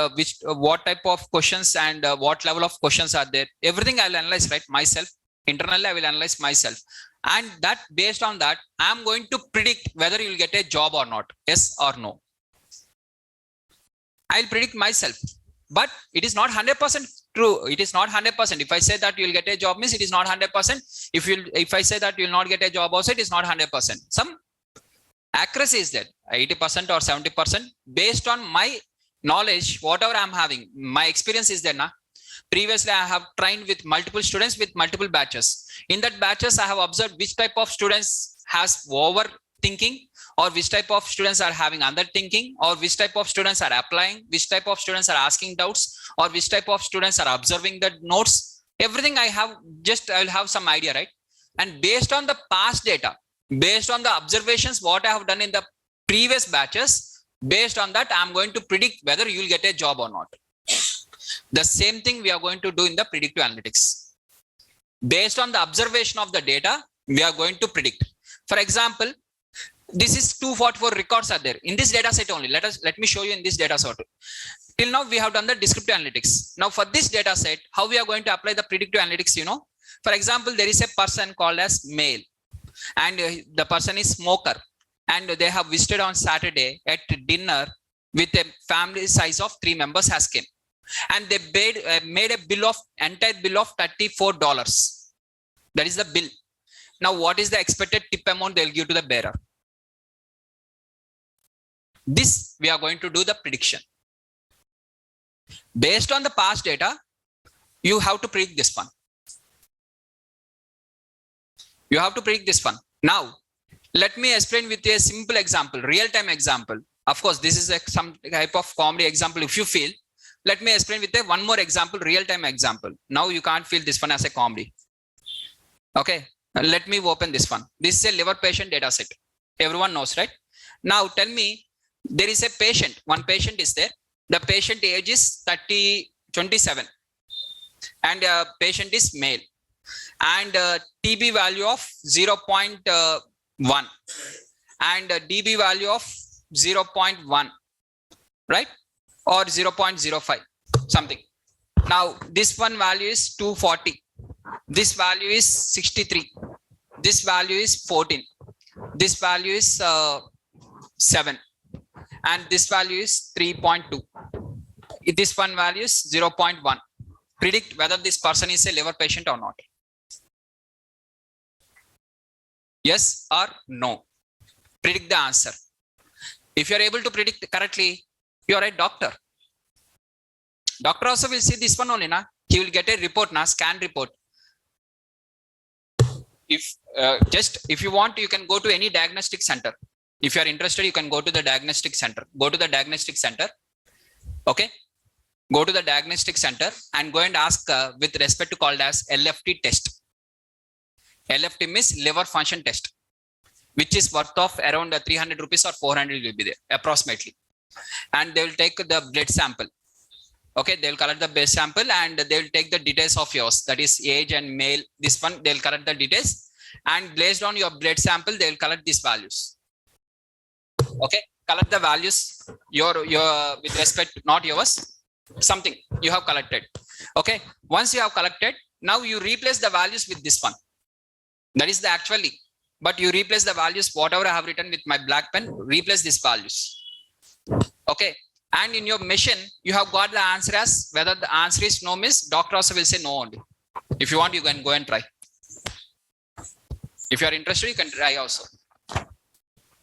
what type of questions and what level of questions are there. Everything I will analyze, right? Myself. Internally, I will analyze myself. And that based on that, I am going to predict whether you will get a job or not. Yes or no. I will predict myself. But it is not 100% true. It is not 100%. If I say that you will get a job, means it is not 100%. If I say that you will not get a job also, it is not 100%. Some accuracy is there, 80% or 70%. Based on my knowledge, whatever I am having, my experience is there. Na? Previously, I have trained with multiple students with multiple batches. In that batches, I have observed which type of students has overthinking, or which type of students are having underthinking, or which type of students are applying, which type of students are asking doubts, or which type of students are observing the notes. Everything I have, just I will have some idea, right? And based on the past data, based on the observations, what I have done in the previous batches, based on that, I am going to predict whether you will get a job or not. The same thing we are going to do in the predictive analytics. Based on the observation of the data, we are going to predict. For example, this is 244 records are there in this data set only. Let me show you in this data set. Till now, we have done the descriptive analytics. Now, for this data set, how we are going to apply the predictive analytics, you know? For example, there is a person called as male, and the person is smoker, and they have visited on Saturday at dinner with a family size of 3 members has came, and they made a bill of entire bill of $34. That is the bill. Now, what is the expected tip amount they will give to the bearer? This we are going to do the prediction. Based on the past data, you have to predict this one. You have to predict this one. Now, let me explain with a simple example, real-time example. Of course, this is some type of comedy example if you feel. Let me explain with one more example, real-time example. Now you can't feel this one as a comedy. Okay, let me open this one. This is a liver patient data set. Everyone knows, right? Now tell me, there is a patient. One patient is there. The patient age is 27 and patient is male, and TB value of 0.1 and DB value of 0.1, right? Or 0.05 something. Now this one value is 240. This value is 63. This value is 14. This value is 7. And this value is 3.2. This one value is 0.1. Predict whether this person is a liver patient or not. Yes or no. Predict the answer. If you are able to predict correctly, you are a doctor. Doctor also will see this one only, na? He will get a report, na, scan report. If you want, you can go to any diagnostic center. If you are interested, you can go to the diagnostic center. Go to the diagnostic center. Okay. Go to the diagnostic center and go and ask with respect to called as LFT test. LFT means liver function test, which is worth of around 300 rupees or 400 will be there approximately. And they will take the blood sample. Okay, they will collect the blood sample and they will take the details of yours, that is age and male. This one they will collect the details, and based on your blood sample they will collect these values. Okay, collect the values your with respect, not yours, something you have collected. Okay, once you have collected, now you replace the values with this one. That is the actually, but you replace the values whatever I have written with my black pen. Replace these values. Okay. And in your machine, you have got the answer as whether the answer is no, miss. Doctor also will say no only. If you want, you can go and try. If you are interested, you can try also.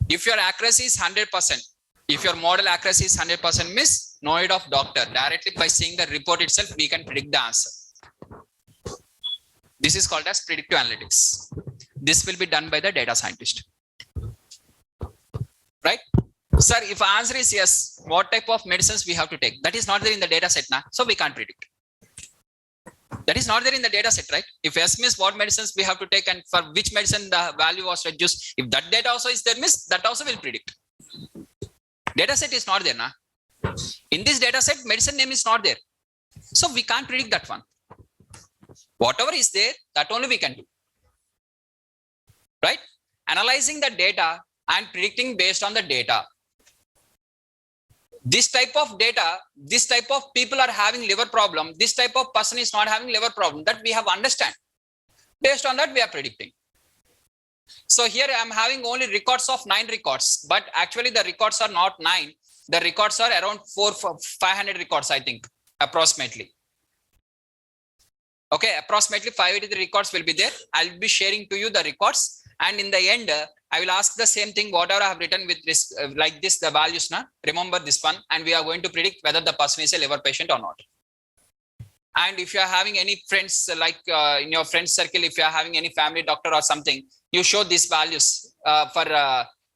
If your accuracy is 100%, if your model accuracy is 100%, miss, no need of doctor. Directly by seeing the report itself, we can predict the answer. This is called as predictive analytics. This will be done by the data scientist. Right? Sir, if answer is yes, what type of medicines we have to take? That is not there in the data set, na? So we can't predict. That is not there in the data set, right? If yes means what medicines we have to take and for which medicine the value was reduced, if that data also is there, miss, that also will predict. Data set is not there, na? In this data set, medicine name is not there. So we can't predict that one. Whatever is there, that only we can do. Right? Analyzing the data and predicting based on the data. This type of data, this type of people are having liver problem, this type of person is not having liver problem, that we have understand. Based on that, we are predicting. So here I am having only records of 9 records, but actually the records are not 9. The records are around 500 records, I think, approximately. Okay, approximately 583 records will be there. I'll be sharing to you the records. And in the end, I will ask the same thing, whatever I have written with this, like this, the values, na? Remember this one, and we are going to predict whether the person is a liver patient or not. And if you are having any friends, like in your friend circle, if you are having any family doctor or something, you show these values for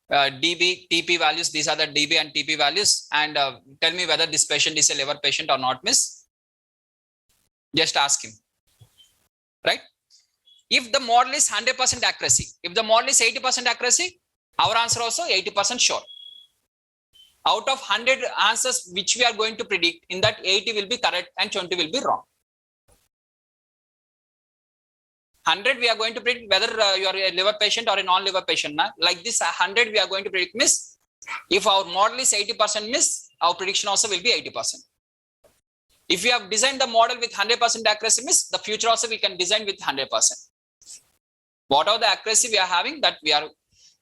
DB, TP values. These are the DB and TP values. And tell me whether this patient is a liver patient or not, miss. Just ask him. Right? If the model is 100% accuracy, if the model is 80% accuracy, our answer also 80% sure. Out of 100 answers which we are going to predict, in that 80 will be correct and 20 will be wrong. 100 we are going to predict whether you are a liver patient or a non-liver patient. Na? Like this 100 we are going to predict, miss. If our model is 80%, miss, our prediction also will be 80%. If we have designed the model with 100% accuracy, miss, the future also we can design with 100%. Whatever the accuracy we are having, that we are.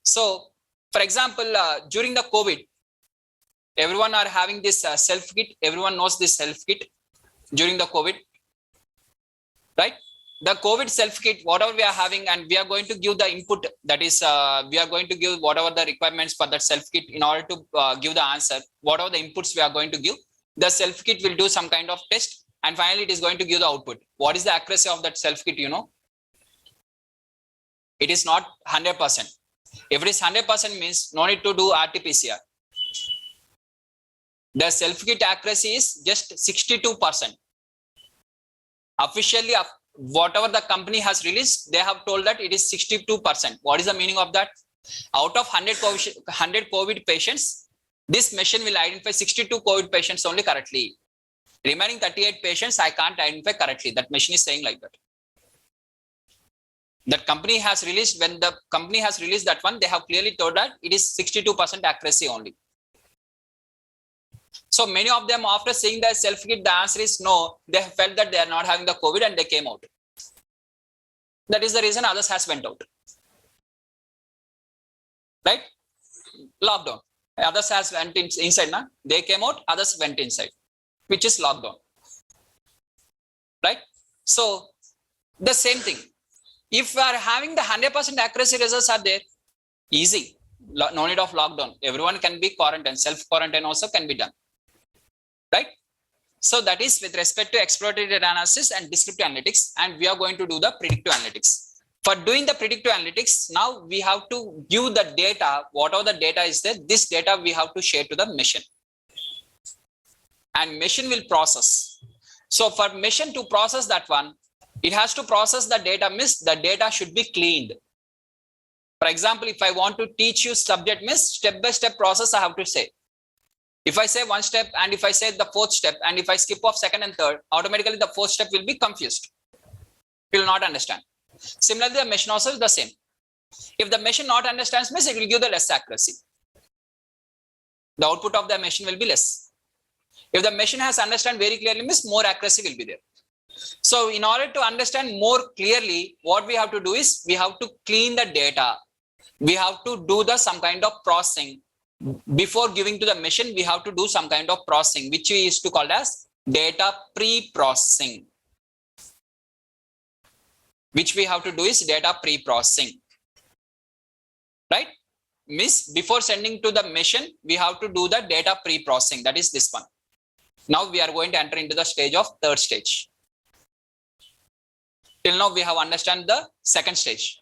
So, for example, during the COVID, everyone are having this self-kit. Everyone knows this self-kit during the COVID, right? The COVID self-kit, whatever we are having, and we are going to give the input. That is, we are going to give whatever the requirements for that self-kit in order to give the answer. Whatever the inputs we are going to give, the self-kit will do some kind of test, and finally it is going to give the output. What is the accuracy of that self-kit? You know, it is not 100%. If it is 100% means no need to do RT-PCR. The self-kit accuracy is just 62%. Officially, whatever the company has released, they have told that it is 62%. What is the meaning of that? Out of 100 COVID patients, this machine will identify 62 COVID patients only correctly. Remaining 38 patients, I can't identify correctly. That machine is saying like that. That company has released, when the company has released that one, they have clearly told that it is 62% accuracy only. So many of them, after seeing the self-kit, the answer is no. They felt that they are not having the COVID and they came out. That is the reason others has went out. Right? Lockdown. Others has went inside. Na? They came out, others went inside, which is lockdown. Right? So the same thing. If we are having the 100% accuracy results are there, easy. No need of lockdown. Everyone can be quarantined. Self-quarantine also can be done. Right? So that is with respect to exploratory data analysis and descriptive analytics. And we are going to do the predictive analytics. For doing the predictive analytics, now we have to give the data, whatever the data is there, this data we have to share to the machine. And machine will process. So for machine to process that one, it has to process the data, means the data should be cleaned. For example, if I want to teach you subject, means step-by-step process I have to say. If I say one step and if I say the fourth step and if I skip off second and third, automatically the fourth step will be confused. It will not understand. Similarly, the machine also is the same. If the machine not understands, means it will give the less accuracy. The output of the machine will be less. If the machine has understand very clearly, means more accuracy will be there. So in order to understand more clearly, what we have to do is we have to clean the data. We have to do some kind of processing. Before giving to the machine, we have to do some kind of processing, which we used to call as data pre-processing. Which we have to do is data pre-processing. Right? Means before sending to the machine, we have to do the data pre-processing. That is this one. Now we are going to enter into the stage of third stage. Till now we have understand the second stage.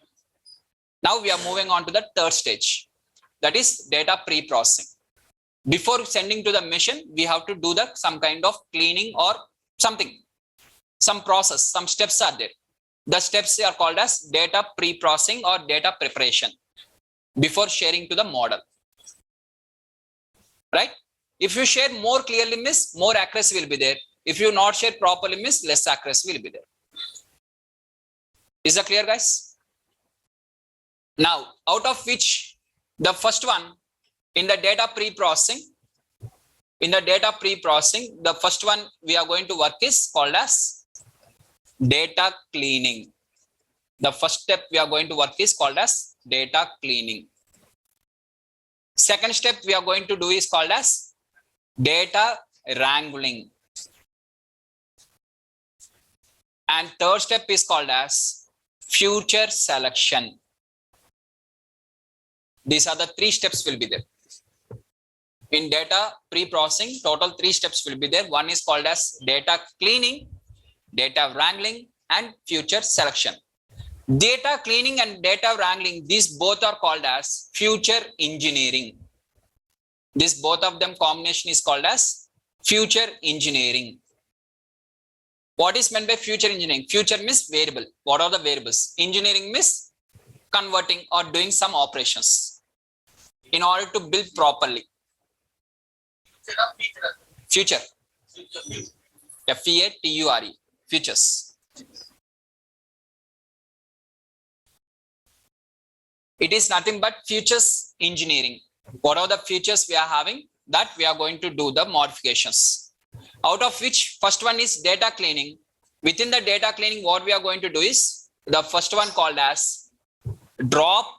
Now we are moving on to the third stage. That is data pre-processing. Before sending to the machine, we have to do some kind of cleaning or something. Some process, some steps are there. The steps are called as data pre-processing or data preparation before sharing to the model. Right? If you share more clearly, means more accuracy will be there. If you not share properly, means less accuracy will be there. Is that clear, guys? Now, out of which the first one in the data pre-processing, the first one we are going to work is called as data cleaning. The first step we are going to work is called as data cleaning. Second step we are going to do is called as data wrangling. And third step is called as future selection. These are the three steps will be there. In data pre-processing, total 3 steps will be there. One is called as data cleaning, data wrangling, and future selection. Data cleaning and data wrangling, these both are called as future engineering. This both of them combination is called as future engineering. What is meant by future engineering? Future means variable. What are the variables? Engineering means converting or doing some operations in order to build properly. Future. F-E-A-T-U-R-E. Futures. It is nothing but futures engineering. What are the futures we are having? That we are going to do the modifications. Out of which first one is data cleaning. Within the data cleaning, what we are going to do is the first one called as drop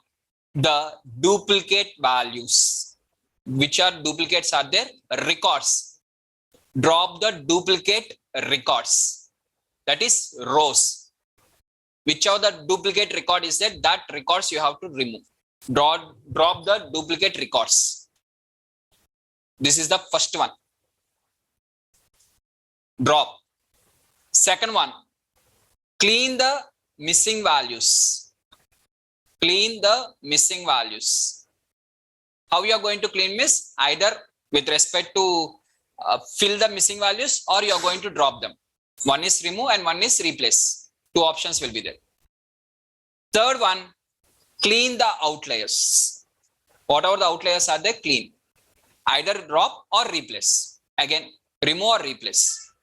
the duplicate values. Which are duplicates are there? Records. Drop the duplicate records. That is rows. Whichever the duplicate record is there, that records you have to remove. Drop the duplicate records. This is the first one. Drop. Second one, clean the missing values. Clean the missing values. How you are going to clean miss? Either with respect to fill the missing values or you are going to drop them. One is remove and one is replace. 2 options will be there. Third one, clean the outliers. Whatever the outliers are there, clean. Either drop or replace. Again, remove or replace.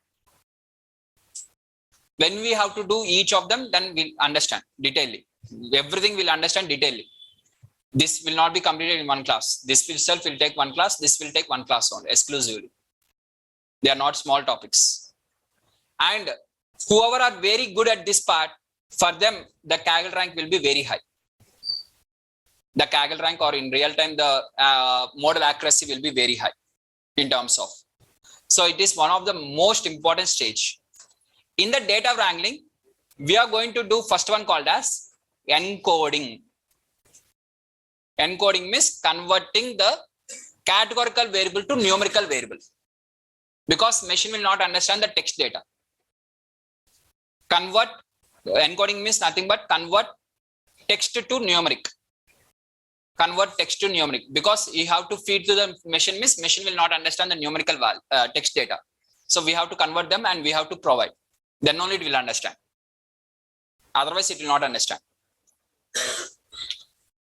When we have to do each of them, then we'll understand detailedly. Everything we'll understand detailedly. This will not be completed in one class. This itself will take one class. This will take one class only, exclusively. They are not small topics. And whoever are very good at this part, for them, the Kaggle rank will be very high. The Kaggle rank or in real time, the model accuracy will be very high in terms of. So it is one of the most important stage. In the data wrangling, we are going to do first one called as encoding. Encoding means converting the categorical variable to numerical variable, because machine will not understand the text data. Encoding means nothing but convert text to numeric. Convert text to numeric, because you have to feed to the machine means machine will not understand the numerical text data. So we have to convert them and we have to provide. Then only it will understand. Otherwise it will not understand.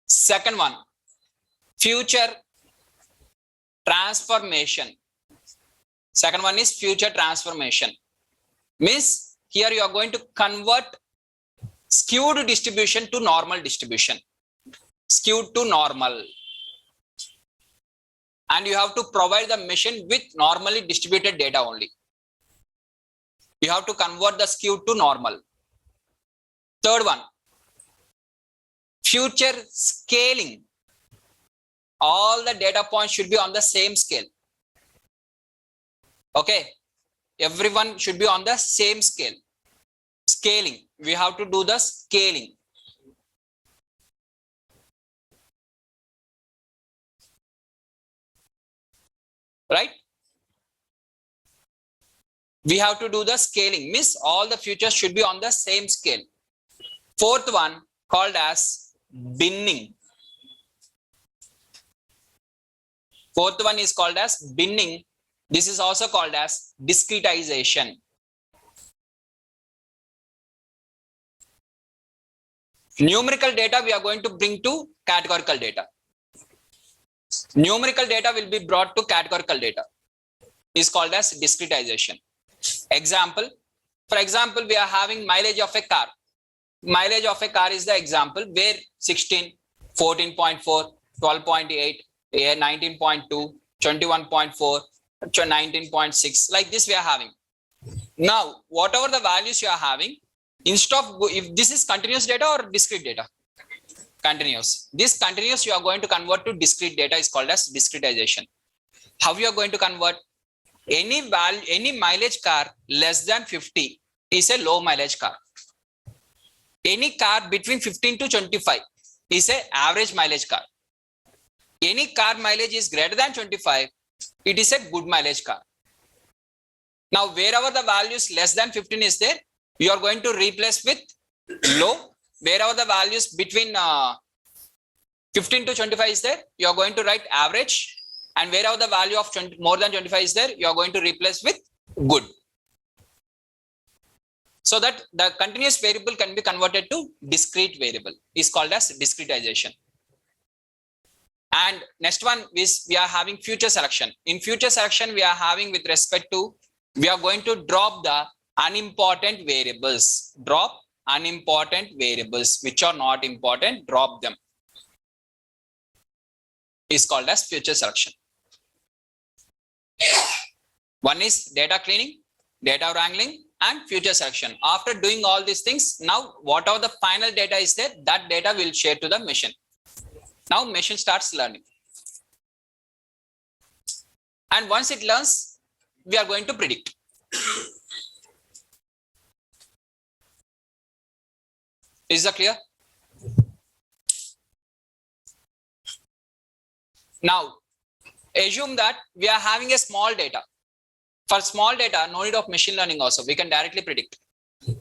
Second one, future transformation. Second one is future transformation. Means here you are going to convert skewed distribution to normal distribution. Skewed to normal. And you have to provide the machine with normally distributed data only. You have to convert the skewed to normal. Third one, future scaling. All the data points should be on the same scale. Okay. Everyone should be on the same scale. Scaling. We have to do the scaling. Right? We have to do the scaling. Means all the features should be on the same scale. Fourth one called as binning. Fourth one is called as binning. This is also called as discretization. Numerical data we are going to bring to categorical data. Numerical data will be brought to categorical data. Is called as discretization. Example. For example, we are having mileage of a car. Mileage of a car is the example where 16, 14.4, 12.8, 19.2, 21.4, 19.6, like this we are having. Now, whatever the values you are having, instead of, if this is continuous data or discrete data? Continuous. This continuous you are going to convert to discrete data is called as discretization. How you are going to convert? Any value, any mileage car less than 50 is a low mileage car. Any car between 15 to 25 is a average mileage car. Any car mileage is greater than 25, it is a good mileage car. Now, wherever the values less than 15 is there, you are going to replace with low. Wherever the values between 15 to 25 is there, you are going to write average. And wherever the value of more than 25 is there, you are going to replace with good. So that the continuous variable can be converted to discrete variable is called as discretization. And next one is we are having future selection. In future selection, we are having with respect to, we are going to drop the unimportant variables. Drop unimportant variables which are not important, drop them. Is called as future selection. One is data cleaning, data wrangling, and future selection. After doing all these things, now whatever the final data is there, that data will share to the machine. Now machine starts learning. And once it learns, we are going to predict. Is that clear? Now, assume that we are having a small data. For small data, no need of machine learning also. We can directly predict.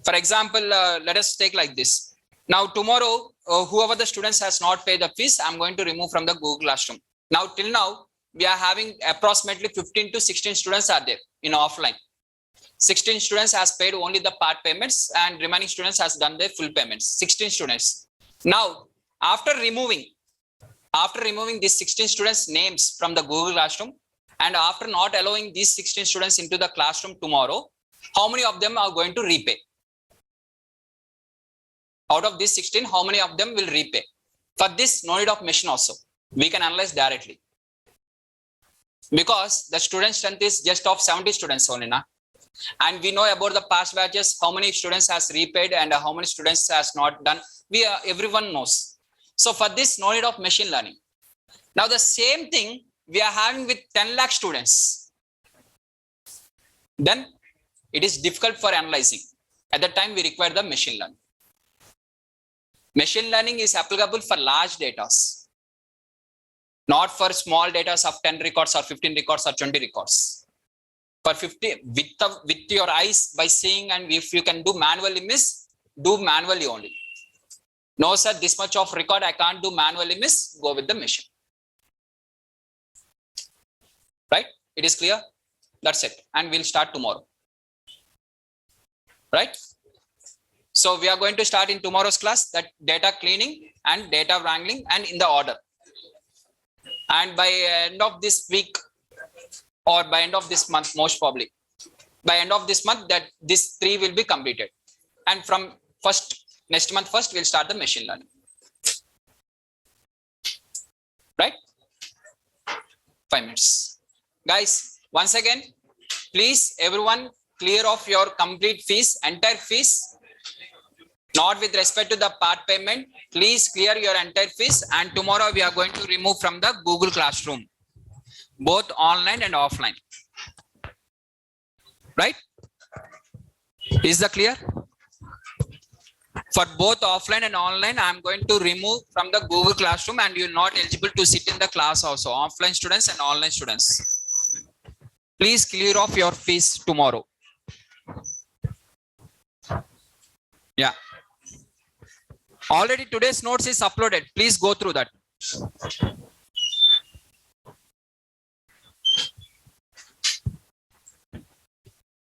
For example, let us take like this. Now, tomorrow, whoever the students has not paid the fees, I'm going to remove from the Google Classroom. Now, till now, we are having approximately 15 to 16 students are there in offline. 16 students has paid only the part payments and remaining students has done their full payments. 16 students. Now, after removing these 16 students' names from the Google Classroom, and after not allowing these 16 students into the classroom tomorrow, how many of them are going to repay? Out of these 16, how many of them will repay? For this, no need of machine also. We can analyze directly. Because the student strength is just of 70 students only. Na? And we know about the past batches, how many students has repaid and how many students has not done. Everyone knows. So for this, no need of machine learning. Now the same thing we are having with 10 lakh students. Then it is difficult for analyzing. At that time, we require the machine learning. Machine learning is applicable for large data. Not for small data of 10 records or 15 records or 20 records. For 50 with your eyes by seeing, and if you can do manually, do manually only. No sir, this much of record I can't do manually, go with the machine. Right? It is clear? That's it. And we'll start tomorrow. Right? So we are going to start in tomorrow's class that data cleaning and data wrangling and in the order. And by end of this week or by end of this month, most probably, by end of this month, that this 3 will be completed. And from next month first, we'll start the machine learning. Right? 5 minutes. Guys, once again, please everyone clear off your complete fees, entire fees. Not with respect to the part payment. Please clear your entire fees, and tomorrow we are going to remove from the Google Classroom, both online and offline. Right? Is that clear? For both offline and online, I am going to remove from the Google Classroom, and you're not eligible to sit in the class also. Offline students and online students. Please clear off your fees tomorrow. Yeah. Already today's notes is uploaded. Please go through that.